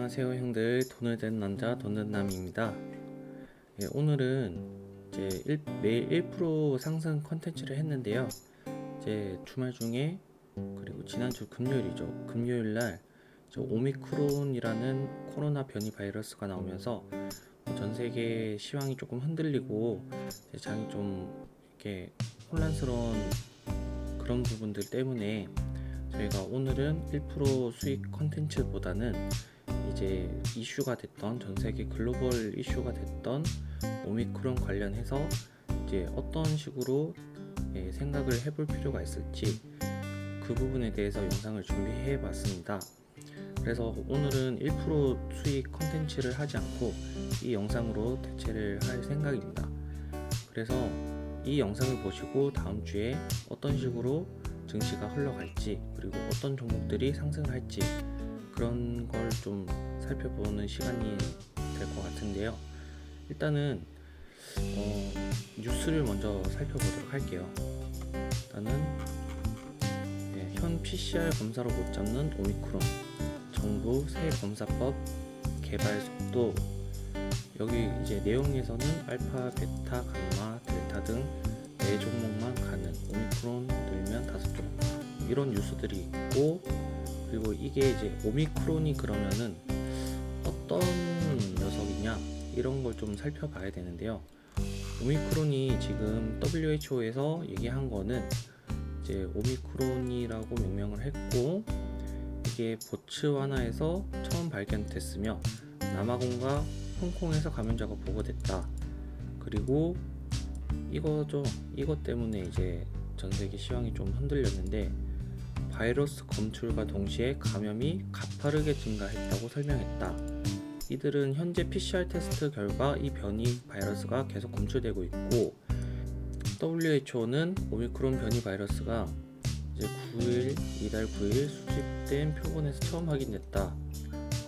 안녕하세요 형들, 돈을 댄 남자 돈는남입니다. 오늘은 이제 매일 1% 상승 컨텐츠를 했는데요. 이제 주말 중에 그리고 지난주 금요일이죠. 금요일날 오미크론이라는 코로나 변이 바이러스가 나오면서 전 세계 시황이 조금 흔들리고 장이 좀 이렇게 혼란스러운 그런 부분들 때문에 저희가 오늘은 1% 수익 컨텐츠보다는 이제 이슈가 됐던 전 세계 글로벌 이슈가 됐던 오미크론 관련해서 이제 어떤 식으로 생각을 해볼 필요가 있을지 그 부분에 대해서 영상을 준비해 봤습니다. 그래서 오늘은 1% 수익 컨텐츠를 하지 않고 이 영상으로 대체를 할 생각입니다. 그래서 이 영상을 보시고 다음 주에 어떤 식으로 증시가 흘러갈지 그리고 어떤 종목들이 상승할지 그런 걸 좀 살펴보는 시간이 될 것 같은데요. 일단은 뉴스를 먼저 살펴보도록 할게요. 일단은 현 PCR 검사로 못 잡는 오미크론, 정부 새 검사법 개발 속도. 여기 이제 내용에서는 알파, 베타, 감마, 델타 등 4종목만 가는, 오미크론 늘면 5종 이런 뉴스들이 있고, 그리고 이게 이제 오미크론이 그러면은 어떤 녀석이냐 이런 걸 좀 살펴봐야 되는데요. 오미크론이 지금 WHO에서 얘기한 거는 이제 오미크론이라고 명명을 했고, 이게 보츠와나에서 처음 발견됐으며 남아공과 홍콩에서 감염자가 보고됐다. 그리고 이거죠. 이것 때문에 이제 전 세계 시황이 좀 흔들렸는데, 바이러스 검출과 동시에 감염이 가파르게 증가했다고 설명했다. 이들은 현재 PCR 테스트 결과 이 변이 바이러스가 계속 검출되고 있고, WHO는 오미크론 변이 바이러스가 이제 이달 9일 수집된 표본에서 처음 확인됐다.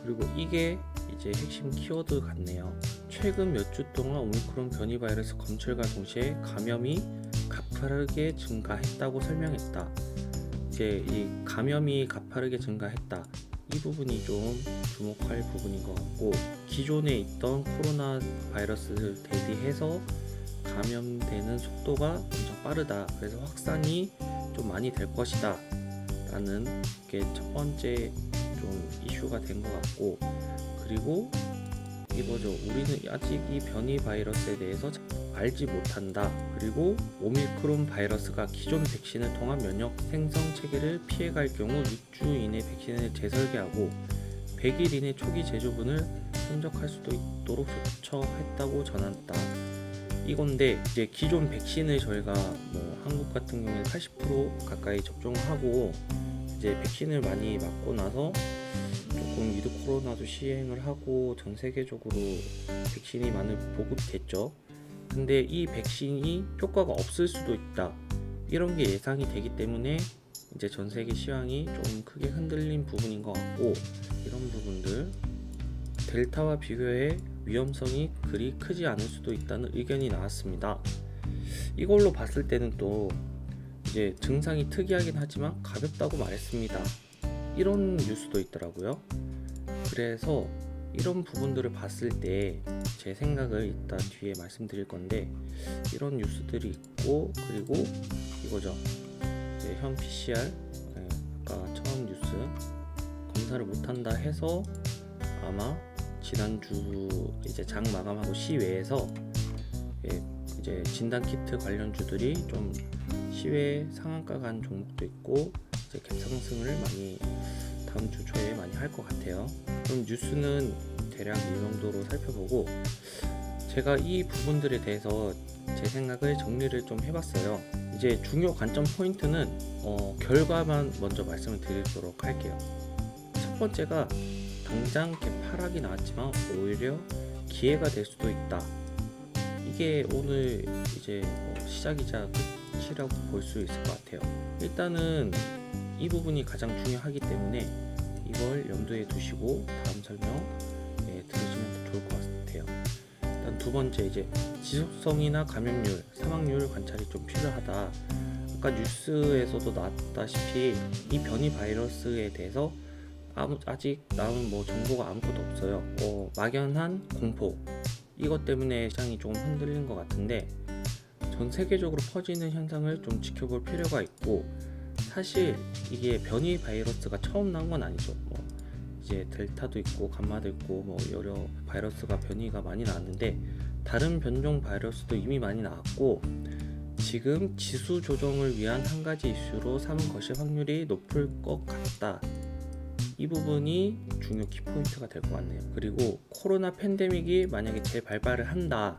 그리고 이게 이제 핵심 키워드 같네요. 최근 몇 주 동안 오미크론 변이 바이러스 검출과 동시에 감염이 가파르게 증가했다고 설명했다. 이제 이 감염이 가파르게 증가했다, 이 부분이 좀 주목할 부분인 것 같고, 기존에 있던 코로나 바이러스를 대비해서 감염되는 속도가 엄청 빠르다. 그래서 확산이 좀 많이 될 것이다 라는 게 첫 번째 좀 이슈가 된 것 같고, 그리고 이거죠. 우리는 아직 이 변이 바이러스에 대해서 알지 못한다. 그리고 오미크론 바이러스가 기존 백신을 통한 면역 생성 체계를 피해갈 경우 6주 이내 백신을 재설계하고 100일 이내 초기 재조분을 선적할 수도 있도록 조처했다고 전했다. 이건데 이제 기존 백신을 저희가 뭐 한국 같은 경우에 80% 가까이 접종하고 이제 백신을 많이 맞고 나서 조금 위드 코로나도 시행을 하고 전 세계적으로 백신이 많이 보급됐죠. 근데 이 백신이 효과가 없을 수도 있다, 이런 게 예상이 되기 때문에 이제 전 세계 시황이 좀 크게 흔들린 부분인 것 같고, 이런 부분들, 델타와 비교해 위험성이 그리 크지 않을 수도 있다는 의견이 나왔습니다. 이걸로 봤을 때는 또 이제 증상이 특이하긴 하지만 가볍다고 말했습니다, 이런 뉴스도 있더라고요. 그래서 이런 부분들을 봤을 때 제 생각을 이따 뒤에 말씀드릴 건데, 이런 뉴스들이 있고, 그리고 이거죠. 이제 현 PCR 아까 처음 뉴스 검사를 못한다 해서 아마 지난주 이제 장 마감하고 시외에서 이제 진단 키트 관련주들이 좀 시외 상한가 간 종목도 있고, 이제 갭상승을 많이 다음 주 초에 많이 할 것 같아요. 그럼 뉴스는 대략 이 정도로 살펴보고, 제가 이 부분들에 대해서 제 생각을 정리를 좀 해봤어요. 이제 중요 관점 포인트는 결과만 먼저 말씀을 드리도록 할게요. 첫 번째가 당장 하락이 나왔지만 오히려 기회가 될 수도 있다. 이게 오늘 이제 시작이자 끝이라고 볼 수 있을 것 같아요. 일단은 이 부분이 가장 중요하기 때문에 이걸 염두에 두시고 다음 설명 들으시면 더 좋을 것 같아요. 일단 두 번째, 이제 지속성이나 감염률, 사망률 관찰이 좀 필요하다. 아까 뉴스에서도 나왔다시피 이 변이 바이러스에 대해서 아직 나온 뭐 정보가 아무것도 없어요. 막연한 공포 이것 때문에 시장이 좀 흔들린 것 같은데, 전 세계적으로 퍼지는 현상을 좀 지켜볼 필요가 있고, 사실 이게 변이 바이러스가 처음 나온 건 아니죠. 이제 델타도 있고 감마도 있고 뭐 여러 바이러스가 변이가 많이 나왔는데, 다른 변종 바이러스도 이미 많이 나왔고, 지금 지수 조정을 위한 한 가지 이슈로 삼은 것이 확률이 높을 것 같다. 이 부분이 중요 키포인트가 될 것 같네요. 그리고 코로나 팬데믹이 만약에 재발발을 한다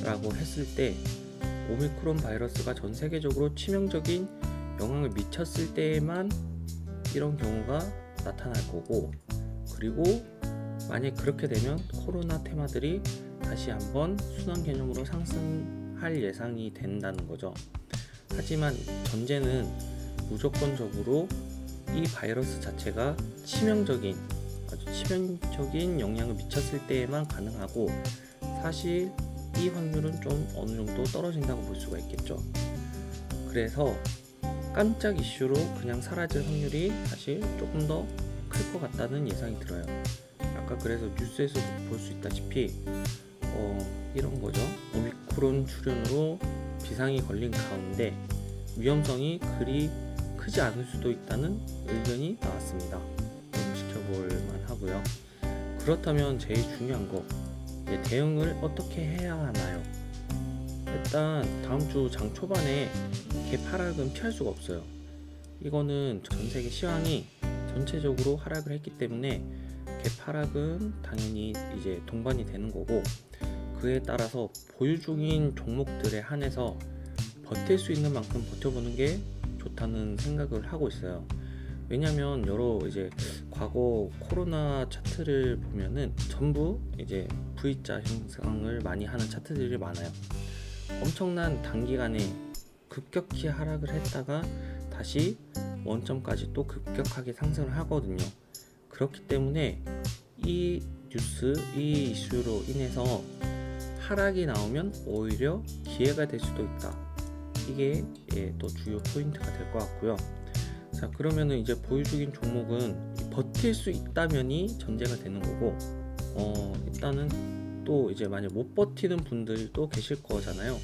라고 했을 때, 오미크론 바이러스가 전 세계적으로 치명적인 영향을 미쳤을 때에만 이런 경우가 나타날 거고, 그리고 만약 그렇게 되면 코로나 테마들이 다시 한번 순환 개념으로 상승할 예상이 된다는 거죠. 하지만 전제는 무조건적으로 이 바이러스 자체가 아주 치명적인 영향을 미쳤을 때에만 가능하고, 사실 이 확률은 좀 어느 정도 떨어진다고 볼 수가 있겠죠. 그래서 깜짝 이슈로 그냥 사라질 확률이 사실 조금 더 클 것 같다는 예상이 들어요. 아까 그래서 뉴스에서도 볼 수 있다시피 이런 거죠. 오미크론 출현으로 비상이 걸린 가운데 위험성이 그리 크지 않을 수도 있다는 의견이 나왔습니다. 좀 지켜볼 만하고요. 그렇다면 제일 중요한 거, 대응을 어떻게 해야 하나요? 일단 다음 주 장 초반에 개파락은 피할 수가 없어요. 이거는 전 세계 시황이 전체적으로 하락을 했기 때문에 개파락은 당연히 이제 동반이 되는 거고, 그에 따라서 보유 중인 종목들에 한해서 버틸 수 있는 만큼 버텨보는 게 좋다는 생각을 하고 있어요. 왜냐면 여러 이제 과거 코로나 차트를 보면은 전부 이제 V자 형상을 많이 하는 차트들이 많아요. 엄청난 단기간에 급격히 하락을 했다가 다시 원점까지 또 급격하게 상승을 하거든요. 그렇기 때문에 이 이슈로 인해서 하락이 나오면 오히려 기회가 될 수도 있다. 이게 또 주요 포인트가 될 것 같고요. 자, 그러면은 이제 보유 중인 종목은 버틸 수 있다면이 전제가 되는 거고, 일단은 또 이제 만약 못 버티는 분들도 계실 거잖아요.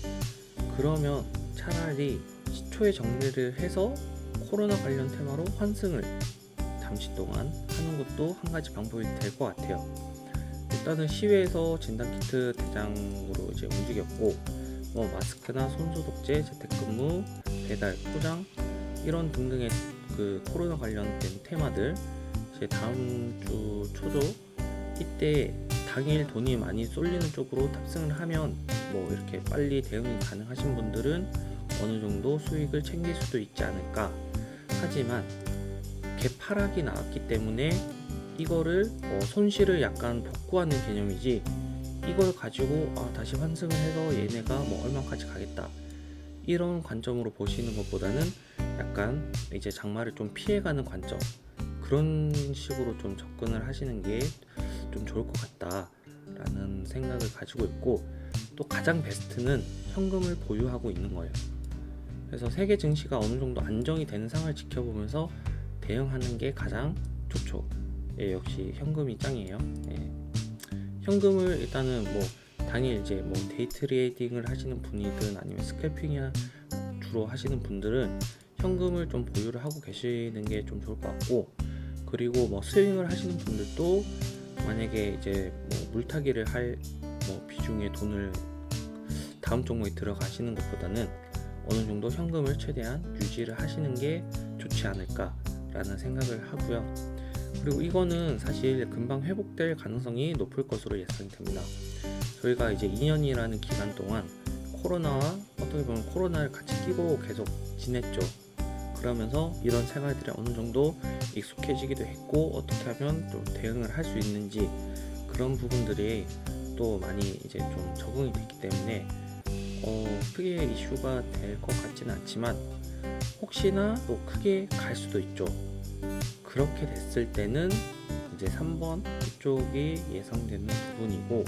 그러면 차라리 시초에 정리를 해서 코로나 관련 테마로 환승을 잠시 동안 하는 것도 한 가지 방법이 될 것 같아요. 일단은 시외에서 진단키트 대장으로 이제 움직였고, 마스크나 손소독제, 재택근무, 배달, 포장 이런 등등의 그 코로나 관련된 테마들, 이제 다음 주 초죠. 이때 당일 돈이 많이 쏠리는 쪽으로 탑승을 하면 이렇게 빨리 대응이 가능하신 분들은 어느 정도 수익을 챙길 수도 있지 않을까. 하지만 개파락이 나왔기 때문에 이거를 손실을 약간 복구하는 개념이지, 이걸 가지고 다시 환승을 해서 얘네가 얼마까지 가겠다 이런 관점으로 보시는 것보다는 약간 이제 장마를 좀 피해가는 관점, 그런 식으로 좀 접근을 하시는 게 좀 좋을 것 같다라는 생각을 가지고 있고, 또 가장 베스트는 현금을 보유하고 있는 거예요. 그래서 세계 증시가 어느 정도 안정이 되는 상황을 지켜보면서 대응하는 게 가장 좋죠. 역시 현금이 짱이에요. 현금을 일단은 당일 이제 데이 트레이딩을 하시는 분이든 아니면 스캘핑이나 주로 하시는 분들은 현금을 좀 보유를 하고 계시는 게 좀 좋을 것 같고, 그리고 스윙을 하시는 분들도 만약에 이제 물타기를 할 비중의 돈을 다음 종목에 들어가시는 것보다는 어느 정도 현금을 최대한 유지를 하시는 게 좋지 않을까라는 생각을 하고요. 그리고 이거는 사실 금방 회복될 가능성이 높을 것으로 예상이 됩니다. 저희가 이제 2년이라는 기간 동안 어떻게 보면 코로나를 같이 끼고 계속 지냈죠. 그러면서 이런 생활들이 어느 정도 익숙해지기도 했고, 어떻게 하면 또 대응을 할 수 있는지 그런 부분들이 또 많이 이제 좀 적응이 됐기 때문에 크게 이슈가 될 것 같지는 않지만 혹시나 또 크게 갈 수도 있죠. 그렇게 됐을 때는 이제 3번 이쪽이 예상되는 부분이고,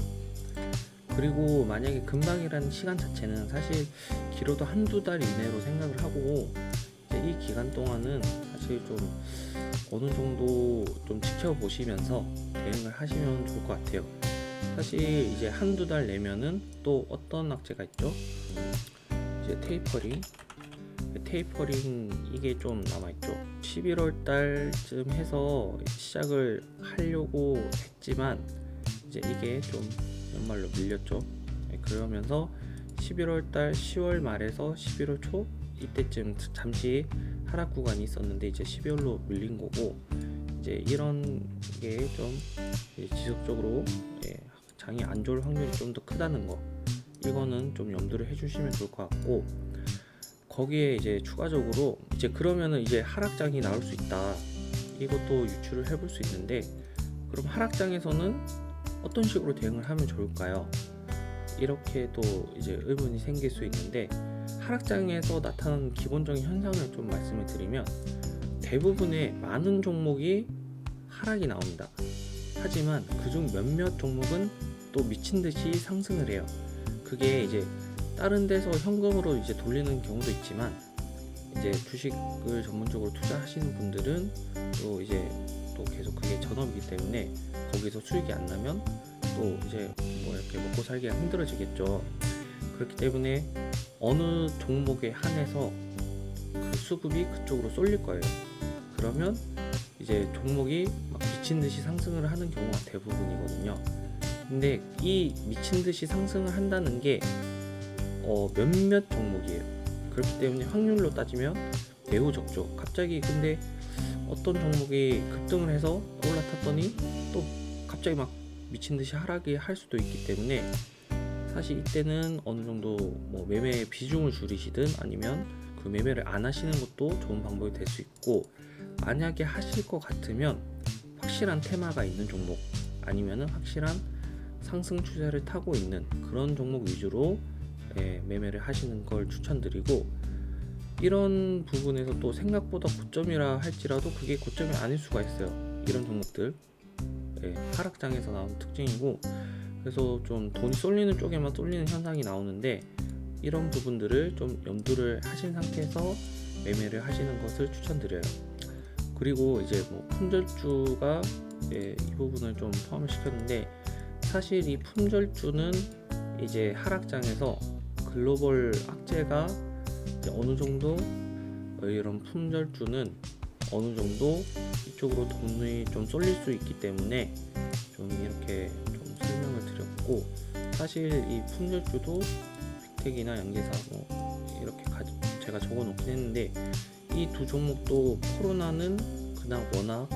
그리고 만약에 금방이라는 시간 자체는 사실 길어도 한두 달 이내로 생각을 하고, 이제 이 기간 동안은 사실 좀 어느 정도 좀 지켜보시면서 대응을 하시면 좋을 것 같아요. 사실 이제 한두 달 내면은 또 어떤 악재가 있죠? 이제 테이퍼링 이게 좀 남아있죠. 11월 달쯤 해서 시작을 하려고 했지만 이제 이게 좀 연말로 밀렸죠. 그러면서 11월 달 10월 말에서 11월 초 이때쯤 잠시 하락 구간이 있었는데 이제 12월로 밀린 거고, 이제 이런 게 좀 지속적으로 장이 안 좋을 확률이 좀 더 크다는 거, 이거는 좀 염두를 해주시면 좋을 것 같고, 거기에 이제 추가적으로 이제 그러면은 이제 하락장이 나올 수 있다, 이것도 유추를 해볼 수 있는데, 그럼 하락장에서는 어떤 식으로 대응을 하면 좋을까요? 이렇게 또 이제 의문이 생길 수 있는데, 하락장에서 나타나는 기본적인 현상을 좀 말씀을 드리면 대부분의 많은 종목이 하락이 나옵니다. 하지만 그중 몇몇 종목은 또 미친 듯이 상승을 해요. 그게 이제 다른 데서 현금으로 이제 돌리는 경우도 있지만, 이제 주식을 전문적으로 투자하시는 분들은 또 이제 또 계속 그게 전업이기 때문에 거기서 수익이 안 나면 또 이제 뭐 이렇게 먹고 살기가 힘들어지겠죠. 그렇기 때문에 어느 종목에 한해서 그 수급이 그쪽으로 쏠릴 거예요. 그러면 이제 종목이 막 미친 듯이 상승을 하는 경우가 대부분이거든요. 근데 이 미친 듯이 상승을 한다는 게 몇몇 종목이에요. 그렇기 때문에 확률로 따지면 매우 적죠. 갑자기 근데 어떤 종목이 급등을 해서 올라탔더니 또 갑자기 막 미친 듯이 하락이 할 수도 있기 때문에, 사실 이때는 어느 정도 뭐 매매 비중을 줄이시든 아니면 그 매매를 안 하시는 것도 좋은 방법이 될 수 있고, 만약에 하실 것 같으면 확실한 테마가 있는 종목, 아니면은 확실한 상승 추세를 타고 있는 그런 종목 위주로 매매를 하시는 걸 추천드리고, 이런 부분에서 또 생각보다 고점이라 할지라도 그게 고점이 아닐 수가 있어요. 이런 종목들 하락장에서 나오는 특징이고, 그래서 좀 돈이 쏠리는 쪽에만 쏠리는 현상이 나오는데, 이런 부분들을 좀 염두를 하신 상태에서 매매를 하시는 것을 추천드려요. 그리고 이제 뭐 품절주가 이 부분을 좀 포함을 시켰는데, 사실 이 품절주는 이제 하락장에서 글로벌 악재가 이제 어느 정도, 이런 품절주는 어느 정도 이쪽으로 돈이 좀 쏠릴 수 있기 때문에 좀 이렇게 좀 설명을 드렸고, 사실 이 품절주도 빅텍이나 양계사 뭐 이렇게 제가 적어 놓긴 했는데, 이 두 종목도 코로나는 그냥 워낙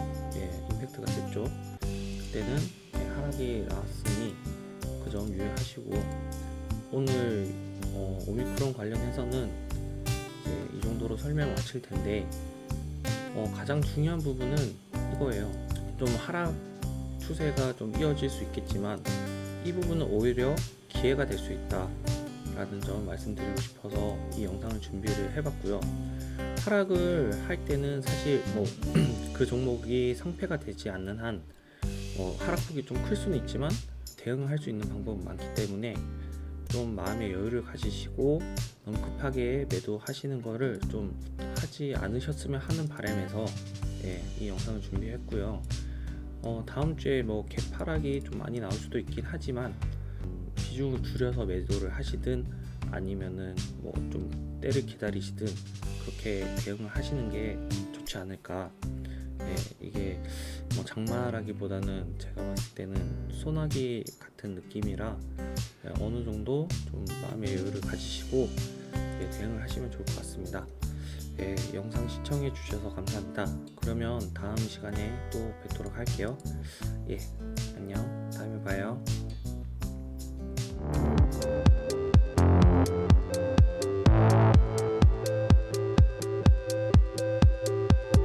임팩트가 셌죠. 그때는 하락이 나왔으니 그 점 유의하시고, 오늘 오미크론 관련해서는 이제 이 정도로 설명 마칠 텐데, 가장 중요한 부분은 이거예요. 좀 하락 추세가 좀 이어질 수 있겠지만 이 부분은 오히려 기회가 될 수 있다 라는 점 말씀드리고 싶어서 이 영상을 준비를 해봤고요. 하락을 할 때는 사실 뭐 그 종목이 상폐가 되지 않는 한 하락폭이 좀 클 수는 있지만 대응할 수 있는 방법은 많기 때문에 좀 마음의 여유를 가지시고 너무 급하게 매도하시는 거를 좀 하지 않으셨으면 하는 바람에서 이 영상을 준비했고요. 다음 주에 뭐 갭하락이 좀 많이 나올 수도 있긴 하지만 비중을 줄여서 매도를 하시든 아니면은 뭐 좀 때를 기다리시든 그렇게 대응을 하시는 게 좋지 않을까. 이게 뭐 장마라기보다는 제가 봤을 때는 소나기 같은 느낌이라 어느 정도 좀 마음의 여유를 가지시고 대응을 하시면 좋을 것 같습니다. 영상 시청해 주셔서 감사합니다. 그러면 다음 시간에 또 뵙도록 할게요. 안녕. 다음에 봐요.